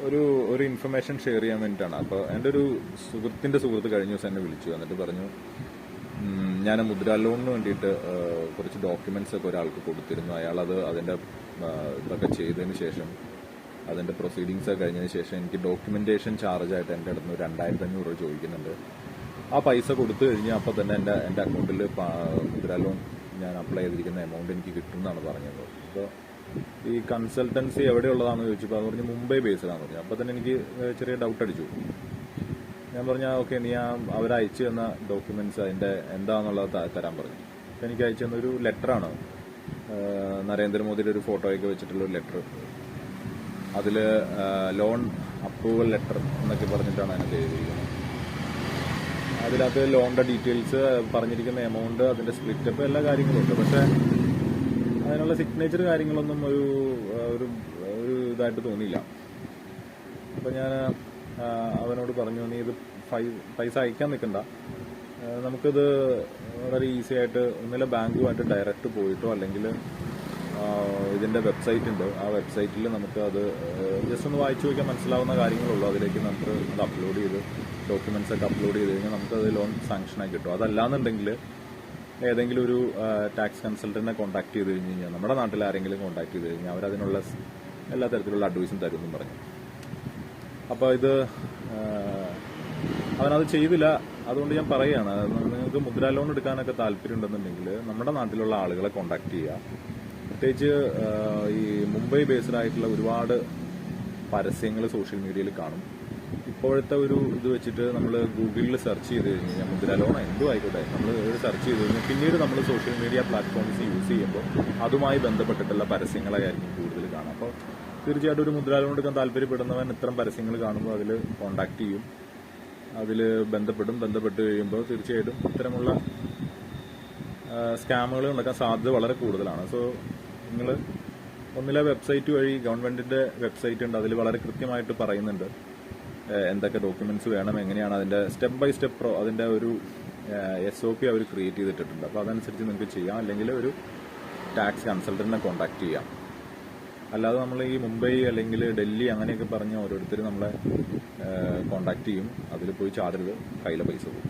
ഒരു ഒരു information share ചെയ്യാൻ വേണ്ടിയിട്ടാണ്. അപ്പോൾ എൻ്റെ ഒരു സുഹൃത്ത് കഴിഞ്ഞ ദിവസം എന്നെ വിളിച്ചു. എന്നിട്ട് പറഞ്ഞു, ഞാൻ മുദ്രാ ലോണിന് വേണ്ടിയിട്ട് കുറച്ച് ഡോക്യുമെന്റ്സ് ഒക്കെ ഒരാൾക്ക് കൊടുത്തിരുന്നു. അയാളത് അതിൻ്റെ ഇതൊക്കെ ചെയ്തതിന് ശേഷം, അതിൻ്റെ പ്രൊസീഡിങ്സ് ഒക്കെ കഴിഞ്ഞതിന് ശേഷം എനിക്ക് ഡോക്യുമെന്റേഷൻ ചാർജായിട്ട് എൻ്റെ അടുത്ത് നിന്ന് 2500 രൂപ ചോദിക്കുന്നുണ്ട്. ആ പൈസ കൊടുത്തു കഴിഞ്ഞാൽ അപ്പോൾ തന്നെ എൻ്റെ അക്കൗണ്ടിൽ മുദ്രാ ലോൺ ഞാൻ അപ്ലൈ ചെയ്തിരിക്കുന്ന എമൗണ്ട് എനിക്ക് കിട്ടും എന്നാണ് പറഞ്ഞത്. അപ്പോൾ ഈ കൺസൾട്ടൻസി എവിടെയുള്ളതാണെന്ന് ചോദിച്ചപ്പോൾ അത് പറഞ്ഞ് മുംബൈ ബേസ്ഡാണെന്ന് പറഞ്ഞു. അപ്പോൾ തന്നെ എനിക്ക് ചെറിയ ഡൗട്ട് അടിച്ചു. ഞാൻ പറഞ്ഞ ഓക്കെ, നീ അവരയച്ചു തന്ന ഡോക്യുമെന്റ്സ് അതിൻ്റെ എന്താണെന്നുള്ളത് തരാൻ പറഞ്ഞു. അപ്പം എനിക്ക് അയച്ചു തന്ന ഒരു ലെറ്ററാണ്, നരേന്ദ്രമോദിയുടെ ഒരു ഫോട്ടോയൊക്കെ വെച്ചിട്ടുള്ള ഒരു ലെറ്റർ. അതിൽ ലോൺ അപ്രൂവൽ ലെറ്റർ എന്നൊക്കെ പറഞ്ഞിട്ടാണ് അതിനകത്ത് എഴുതിയിരിക്കുന്നത്. അതിനകത്ത് ലോണിന്റെ ഡീറ്റെയിൽസ്, പറഞ്ഞിരിക്കുന്ന എമൗണ്ട്, അതിന്റെ സ്പ്ലിറ്റപ്പ്, എല്ലാ കാര്യങ്ങളും ഉണ്ട്. പക്ഷെ അതിനുള്ള സിഗ്നേച്ചർ കാര്യങ്ങളൊന്നും ഒരു ഇതായിട്ട് തോന്നിയില്ല. അപ്പൊ ഞാൻ അവനോട് പറഞ്ഞു, നീ ഇത് പൈസ അയക്കാൻ നിൽക്കണ്ട, നമുക്കിത് വളരെ ഈസി ആയിട്ട് ഒന്നിലെ ബാങ്കുമായിട്ട് ഡയറക്റ്റ് പോയിട്ടോ അല്ലെങ്കിൽ ഇതിന്റെ വെബ്സൈറ്റ് ഉണ്ട്, ആ വെബ്സൈറ്റിൽ നമുക്ക് അത് ജസ്റ്റ് ഒന്ന് വായിച്ചു നോക്കിയാൽ മനസ്സിലാവുന്ന കാര്യങ്ങളുള്ളൂ. അതിലേക്ക് നമുക്ക് അത് അപ്ലോഡ് ചെയ്ത് ഡോക്യുമെന്റ്സ് ഒക്കെ അപ്ലോഡ് ചെയ്ത് കഴിഞ്ഞാൽ നമുക്കത് ലോൺ സാങ്ഷനായി കിട്ടും. അതല്ലാന്നുണ്ടെങ്കിൽ ഏതെങ്കിലും ഒരു ടാക്സ് കൺസൾട്ടന്റിനെ കോൺടാക്ട് ചെയ്ത് കഴിഞ്ഞ് കഴിഞ്ഞാൽ, നമ്മുടെ നാട്ടിൽ ആരെങ്കിലും കോൺടാക്ട് ചെയ്ത് കഴിഞ്ഞാൽ അവരതിനുള്ള എല്ലാ തരത്തിലുള്ള അഡ്വൈസും തരുമെന്നും പറഞ്ഞു. അപ്പോൾ ഇത് അവനത് ചെയ്തില്ല. അതുകൊണ്ട് ഞാൻ പറയുകയാണ്, നിങ്ങൾക്ക് മുദ്രാ ലോൺ എടുക്കാനൊക്കെ താല്പര്യം ഉണ്ടെന്നുണ്ടെങ്കിൽ നമ്മുടെ നാട്ടിലുള്ള ആളുകളെ കോൺടാക്ട് ചെയ്യുക. പ്രത്യേകിച്ച് ഈ മുംബൈ ബേസ്ഡ് ആയിട്ടുള്ള ഒരുപാട് പരസ്യങ്ങൾ സോഷ്യൽ മീഡിയയിൽ കാണും. ഇപ്പോഴത്തെ ഒരു ഇത് വെച്ചിട്ട് നമ്മൾ ഗൂഗിളിൽ സെർച്ച് ചെയ്ത് കഴിഞ്ഞ് കഴിഞ്ഞാൽ മുദ്രാ ലോൺ എന്തും ആയിക്കോട്ടെ, നമ്മൾ സെർച്ച് ചെയ്ത് കഴിഞ്ഞാൽ പിന്നീട് നമ്മൾ സോഷ്യൽ മീഡിയ പ്ലാറ്റ്ഫോംസ് യൂസ് ചെയ്യുമ്പോൾ അതുമായി ബന്ധപ്പെട്ടിട്ടുള്ള പരസ്യങ്ങളായിരിക്കും കൂടുതൽ കാണാം. അപ്പോൾ തീർച്ചയായിട്ടും ഒരു മുദ്രാ ലോൺ എടുക്കാൻ താല്പര്യപ്പെടുന്നവൻ ഇത്തരം പരസ്യങ്ങൾ കാണുമ്പോൾ അതിൽ കോൺടാക്ട് ചെയ്യും, അതിൽ ബന്ധപ്പെട്ട് കഴിയുമ്പോൾ തീർച്ചയായിട്ടും ഇത്തരമുള്ള സ്കാമുകൾ നടക്കാൻ സാധ്യത വളരെ കൂടുതലാണ്. സോ നിങ്ങൾ ഒന്നിലെ വെബ്സൈറ്റ് വഴി, ഗവൺമെന്റിന്റെ വെബ്സൈറ്റ് ഉണ്ട്, അതിൽ വളരെ കൃത്യമായിട്ട് പറയുന്നുണ്ട് എന്തൊക്കെ ഡോക്യുമെന്റ്സ് വേണം, എങ്ങനെയാണ് അതിന്റെ സ്റ്റെപ്പ് ബൈ സ്റ്റെപ്പ് അതിന്റെ ഒരു SOP അവർ ക്രിയേറ്റ് ചെയ്തിട്ടുണ്ട്. അപ്പോൾ അതനുസരിച്ച് നിങ്ങൾക്ക് ചെയ്യാം. അല്ലെങ്കിൽ ഒരു ടാക്സ് കൺസൾട്ടന്റിനെ കോൺടാക്ട് ചെയ്യാം. അല്ലാതെ നമ്മൾ ഈ മുംബൈ അല്ലെങ്കിൽ ഡൽഹി അങ്ങനെയൊക്കെ പറഞ്ഞ് ഓരോരുത്തർ നമ്മളെ കോൺടാക്ട് ചെയ്യും, അതിൽ പോയി ചാടരുത്, കയ്യിലെ പൈസ പോകും.